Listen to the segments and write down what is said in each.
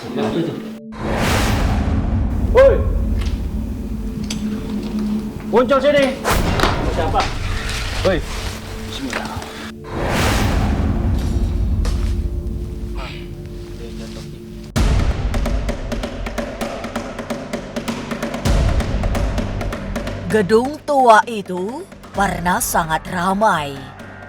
Itu. Woi, muncul sini. Siapa? Woi, Bismillah. Gedung tua itu pernah sangat ramai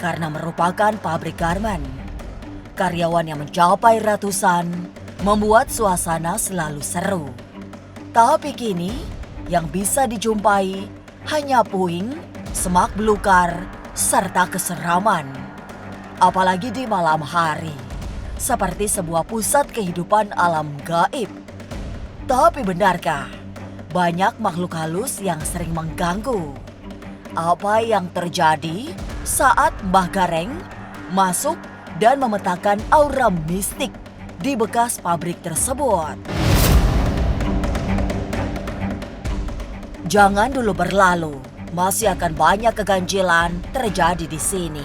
karena merupakan pabrik garmen. Karyawan yang mencapai ratusan membuat suasana selalu seru. Tapi kini yang bisa dijumpai hanya puing, semak belukar, serta keseraman. Apalagi di malam hari, seperti sebuah pusat kehidupan alam gaib. Tapi benarkah banyak makhluk halus yang sering mengganggu? Apa yang terjadi saat Mbah Gareng masuk dan memetakan aura mistik di bekas pabrik tersebut? Jangan dulu berlalu, masih akan banyak keganjilan terjadi di sini.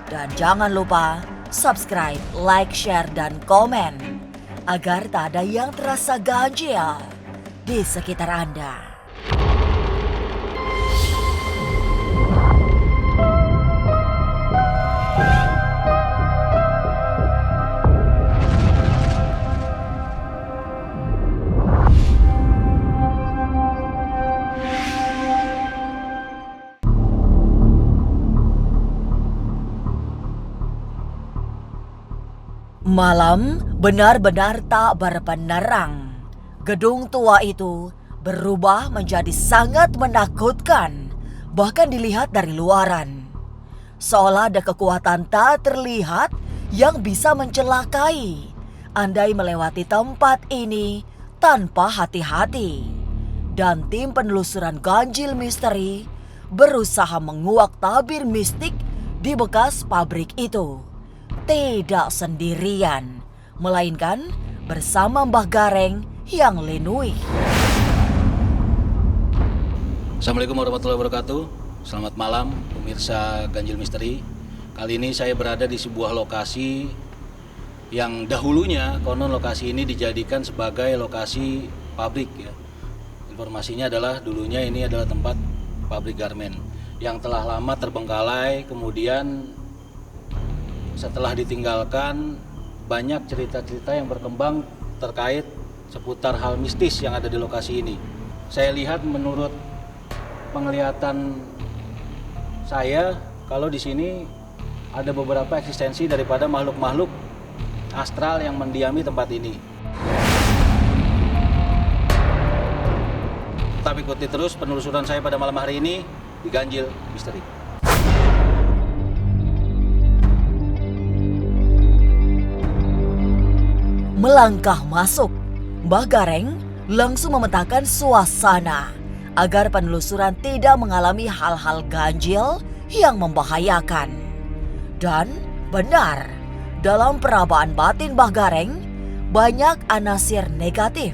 Dan jangan lupa subscribe, like, share, dan komen agar tak ada yang terasa ganjil di sekitar Anda. Malam benar-benar tak berpenerang. Gedung tua itu berubah menjadi sangat menakutkan, bahkan dilihat dari luaran. Seolah ada kekuatan tak terlihat yang bisa mencelakai andai melewati tempat ini tanpa hati-hati. Dan tim penelusuran ganjil misteri berusaha menguak tabir mistik di bekas pabrik itu. Tidak sendirian, melainkan bersama Mbah Gareng yang linui. Assalamualaikum warahmatullahi wabarakatuh. Selamat malam pemirsa Ganjil Misteri. Kali ini saya berada di sebuah lokasi yang dahulunya konon lokasi ini dijadikan sebagai lokasi pabrik ya. Informasinya adalah dulunya ini adalah tempat pabrik garmen yang telah lama terbengkalai, kemudian setelah ditinggalkan banyak cerita-cerita yang berkembang terkait seputar hal mistis yang ada di lokasi ini. Saya lihat menurut penglihatan saya kalau di sini ada beberapa eksistensi daripada makhluk-makhluk astral yang mendiami tempat ini. Tetap ikuti terus penelusuran saya pada malam hari ini di Ganjil Misteri. Melangkah masuk, Mbah Gareng langsung memetakan suasana agar penelusuran tidak mengalami hal-hal ganjil yang membahayakan. Dan benar, dalam perabaan batin Mbah Gareng, banyak anasir negatif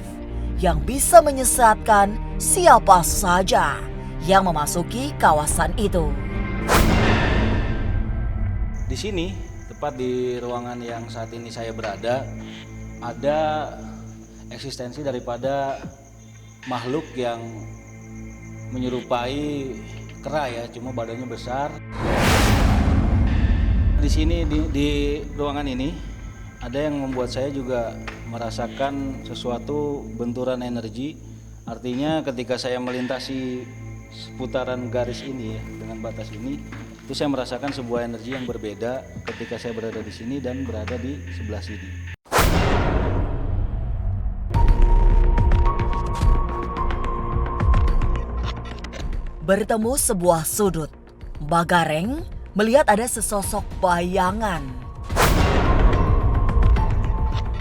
yang bisa menyesatkan siapa saja yang memasuki kawasan itu. Di sini, tepat di ruangan yang saat ini saya berada, ada eksistensi daripada makhluk yang menyerupai kera ya, cuma badannya besar. Di sini di ruangan ini ada yang membuat saya juga merasakan sesuatu benturan energi. Artinya ketika saya melintasi seputaran garis ini ya, dengan batas ini, itu saya merasakan sebuah energi yang berbeda ketika saya berada di sini dan berada di sebelah sini. Bertemu sebuah sudut, Mbah Gareng melihat ada sesosok bayangan.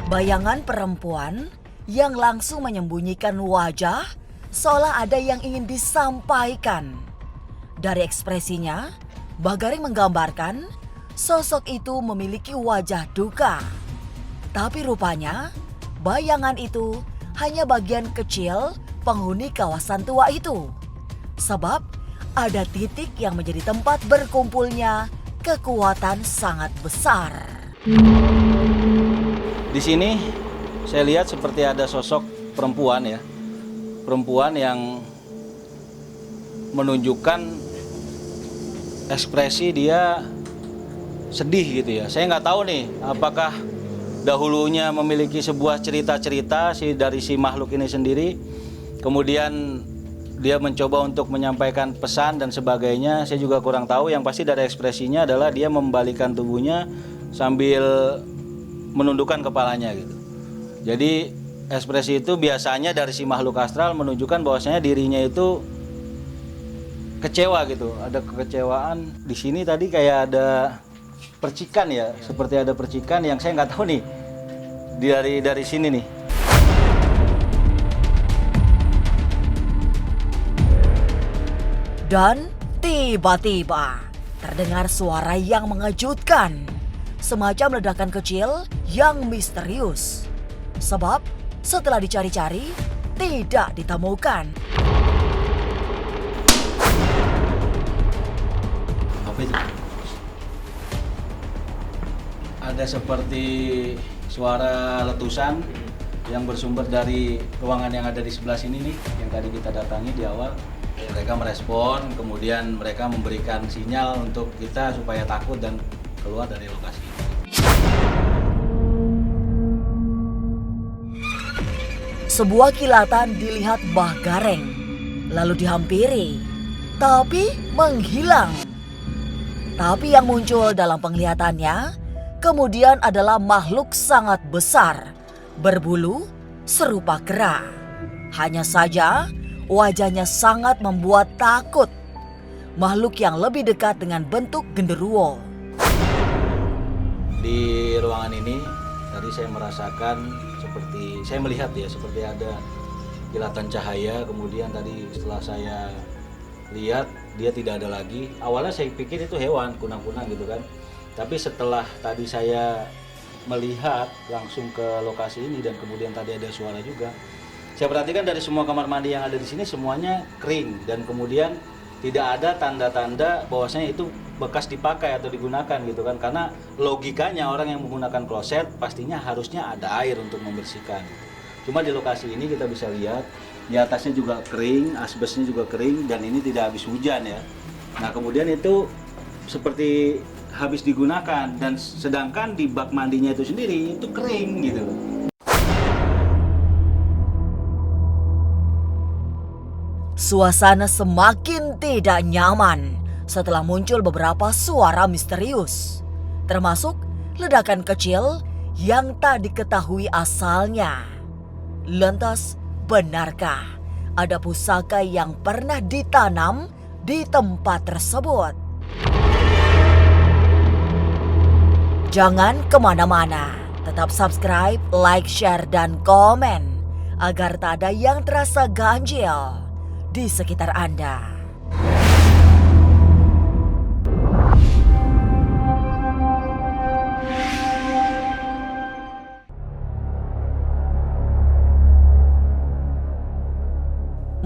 Bayangan perempuan yang langsung menyembunyikan wajah seolah ada yang ingin disampaikan. Dari ekspresinya, Mbah Gareng menggambarkan sosok itu memiliki wajah duka. Tapi rupanya bayangan itu hanya bagian kecil penghuni kawasan tua itu. Sebab ada titik yang menjadi tempat berkumpulnya kekuatan sangat besar. Di sini saya lihat seperti ada sosok perempuan ya. Perempuan yang menunjukkan ekspresi dia sedih gitu ya. Saya nggak tahu nih apakah dahulunya memiliki sebuah cerita-cerita dari si makhluk ini sendiri. Kemudian dia mencoba untuk menyampaikan pesan dan sebagainya. Saya juga kurang tahu. Yang pasti dari ekspresinya adalah dia membalikan tubuhnya sambil menundukkan kepalanya gitu. Jadi ekspresi itu biasanya dari si makhluk astral menunjukkan bahwasanya dirinya itu kecewa gitu. Ada kekecewaan. Di sini tadi kayak ada percikan ya, seperti ada percikan yang saya nggak tahu nih dari sini nih. Dan tiba-tiba terdengar suara yang mengejutkan, semacam ledakan kecil yang misterius. Sebab setelah dicari-cari tidak ditemukan. Apa itu? Ada seperti suara letusan yang bersumber dari ruangan yang ada di sebelah sini nih, yang tadi kita datangi di awal. Mereka merespon, kemudian mereka memberikan sinyal untuk kita supaya takut dan keluar dari lokasi. Sebuah kilatan dilihat Mbah Gareng, lalu dihampiri, tapi menghilang. Tapi yang muncul dalam penglihatannya kemudian adalah makhluk sangat besar, berbulu serupa kera. Hanya saja wajahnya sangat membuat takut. Makhluk yang lebih dekat dengan bentuk genderuwo. Di ruangan ini tadi saya merasakan saya melihat ya seperti ada kilatan cahaya. Kemudian tadi setelah saya lihat dia tidak ada lagi. Awalnya saya pikir itu hewan kunang-kunang gitu kan. Tapi setelah tadi saya melihat langsung ke lokasi ini dan kemudian tadi ada suara juga. Saya perhatikan dari semua kamar mandi yang ada di sini semuanya kering dan kemudian tidak ada tanda-tanda bahwasanya itu bekas dipakai atau digunakan gitu kan. Karena logikanya orang yang menggunakan kloset pastinya harusnya ada air untuk membersihkan. Cuma di lokasi ini kita bisa lihat di atasnya juga kering, asbesnya juga kering dan ini tidak habis hujan ya. Nah kemudian itu seperti habis digunakan dan sedangkan di bak mandinya itu sendiri itu kering gitu. Suasana semakin tidak nyaman setelah muncul beberapa suara misterius, termasuk ledakan kecil yang tak diketahui asalnya. Lantas, benarkah ada pusaka yang pernah ditanam di tempat tersebut? Jangan kemana-mana, tetap subscribe, like, share, dan komen agar tak ada yang terasa ganjil di sekitar Anda.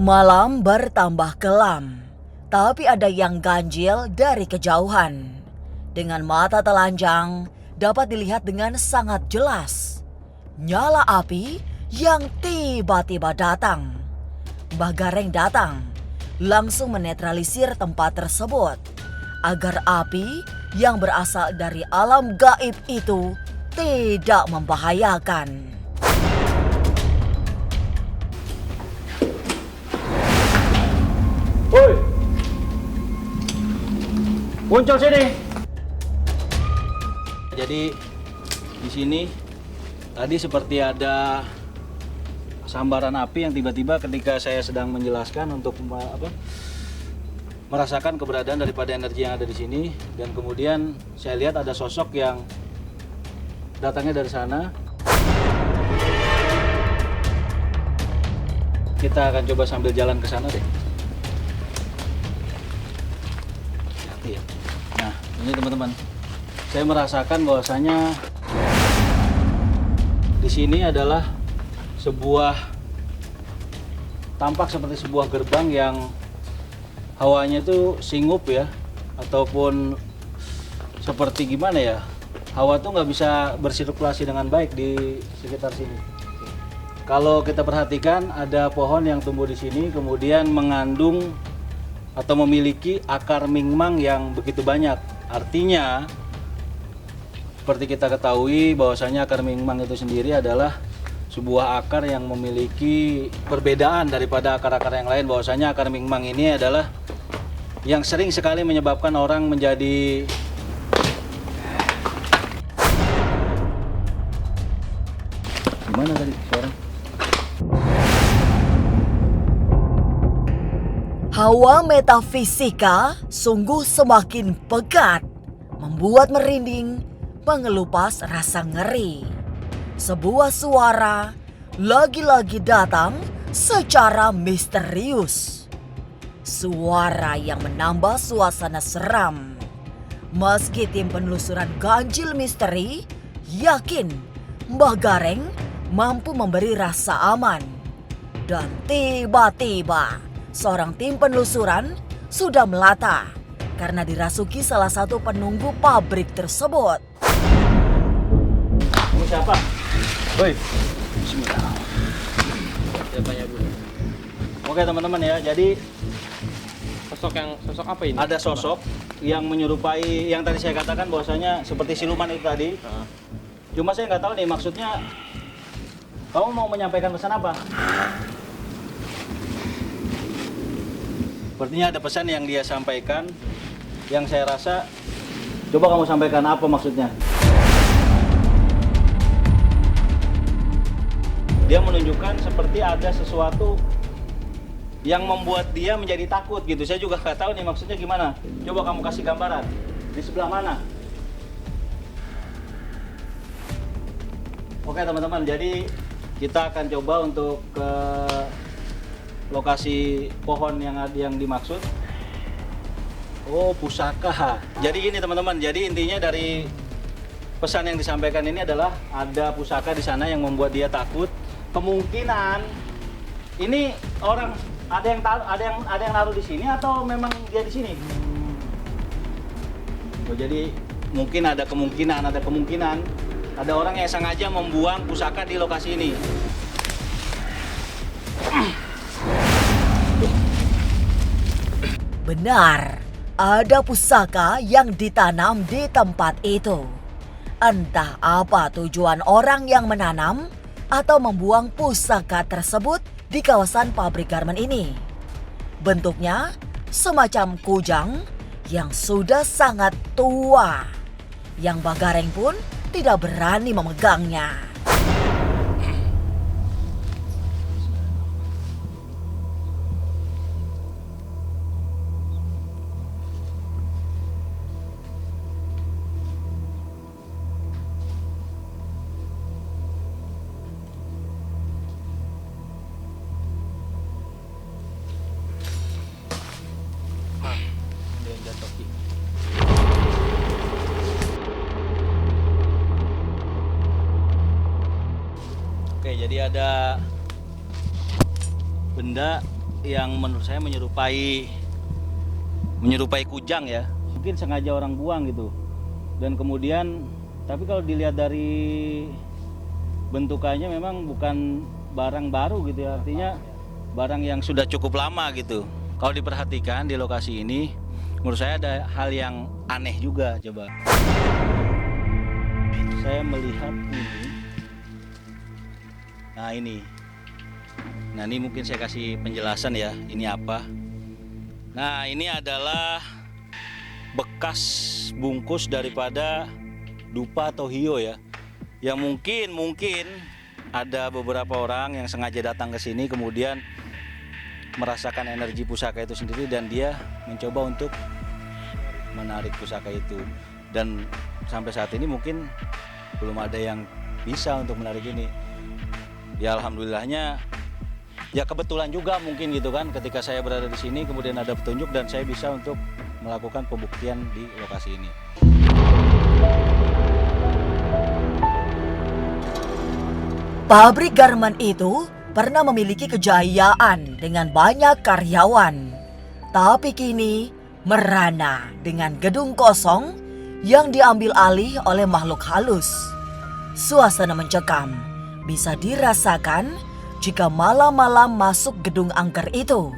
Malam bertambah kelam, tapi ada yang ganjil dari kejauhan. Dengan mata telanjang dapat dilihat dengan sangat jelas nyala api yang tiba-tiba datang. Mbah Gareng datang, langsung menetralisir tempat tersebut agar api yang berasal dari alam gaib itu tidak membahayakan. Woi, muncul sini. Jadi di sini tadi seperti ada sambaran api yang tiba-tiba ketika saya sedang menjelaskan untuk merasakan keberadaan daripada energi yang ada di sini dan kemudian saya lihat ada sosok yang datangnya dari sana. Kita akan coba sambil jalan ke sana deh. Hati ya. Nah, ini teman-teman. Saya merasakan bahwasanya di sini adalah tampak seperti sebuah gerbang yang hawanya itu singup ya, ataupun seperti gimana ya, hawa tuh nggak bisa bersirkulasi dengan baik di sekitar sini. Kalau kita perhatikan ada pohon yang tumbuh di sini kemudian mengandung atau memiliki akar mingmang yang begitu banyak. Artinya seperti kita ketahui bahwasanya akar mingmang itu sendiri adalah sebuah akar yang memiliki perbedaan daripada akar-akar yang lain, bahwasanya akar mingmang ini adalah yang sering sekali menyebabkan orang menjadi gimana tadi suara? Hawa metafisika sungguh semakin pekat, membuat merinding, mengelupas rasa ngeri. Sebuah suara lagi-lagi datang secara misterius. Suara yang menambah suasana seram. Meski tim penelusuran Ganjil Misteri yakin Mbah Gareng mampu memberi rasa aman. Dan tiba-tiba seorang tim penelusuran sudah melata karena dirasuki salah satu penunggu pabrik tersebut. Kamu siapa? Woi. Bismillah. Siapanya Bu? Oke teman-teman ya, jadi Sosok apa ini? Ada sosok yang menyerupai yang tadi saya katakan bahwasanya seperti siluman itu tadi. Cuma saya nggak tahu nih maksudnya kamu mau menyampaikan pesan apa? Sepertinya ada pesan yang dia sampaikan yang saya rasa coba kamu sampaikan apa maksudnya? Dia menunjukkan seperti ada sesuatu yang membuat dia menjadi takut gitu. Saya juga nggak tahu nih maksudnya gimana. Coba kamu kasih gambaran. Di sebelah mana? Oke teman-teman, jadi kita akan coba untuk ke lokasi pohon yang dimaksud. Oh, pusaka. Jadi gini teman-teman, jadi intinya dari pesan yang disampaikan ini adalah ada pusaka di sana yang membuat dia takut. Kemungkinan ini orang ada yang naruh di sini atau memang dia di sini? Oh, jadi mungkin ada kemungkinan ada orang yang sengaja membuang pusaka di lokasi ini. Benar, ada pusaka yang ditanam di tempat itu. Entah apa tujuan orang yang menanam atau membuang pusaka tersebut di kawasan pabrik garmen ini. Bentuknya semacam kujang yang sudah sangat tua, yang Mbah Gareng pun tidak berani memegangnya. Oke, jadi ada benda yang menurut saya menyerupai kujang ya. Mungkin sengaja orang buang gitu. Dan kemudian, tapi kalau dilihat dari bentukannya memang bukan barang baru gitu ya. Artinya barang yang sudah cukup lama gitu. Kalau diperhatikan di lokasi ini, menurut saya ada hal yang aneh juga. Coba saya melihat ini. Nah ini mungkin saya kasih penjelasan ya, ini apa. Nah ini adalah bekas bungkus daripada dupa atau hio ya. Yang mungkin ada beberapa orang yang sengaja datang ke sini kemudian merasakan energi pusaka itu sendiri dan dia mencoba untuk menarik pusaka itu. Dan sampai saat ini mungkin belum ada yang bisa untuk menarik ini. Ya alhamdulillahnya ya kebetulan juga mungkin gitu kan, ketika saya berada di sini kemudian ada petunjuk dan saya bisa untuk melakukan pembuktian di lokasi ini. Pabrik garmen itu pernah memiliki kejayaan dengan banyak karyawan. Tapi kini merana dengan gedung kosong yang diambil alih oleh makhluk halus. Suasana mencekam bisa dirasakan jika malam-malam masuk gedung angker itu.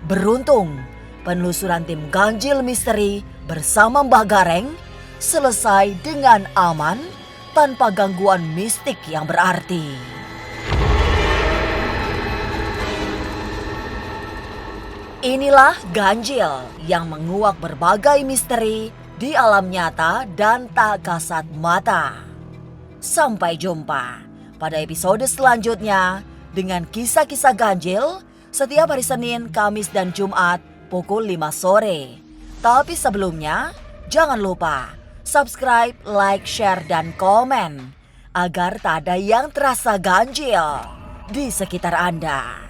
Beruntung, penelusuran tim Ganjil Misteri bersama Mbah Gareng selesai dengan aman tanpa gangguan mistik yang berarti. Inilah Ganjil yang menguak berbagai misteri di alam nyata dan tak kasat mata. Sampai jumpa pada episode selanjutnya dengan kisah-kisah ganjil setiap hari Senin, Kamis, dan Jumat pukul 5 sore. Tapi sebelumnya, jangan lupa subscribe, like, share, dan komen agar tak ada yang terasa ganjil di sekitar Anda.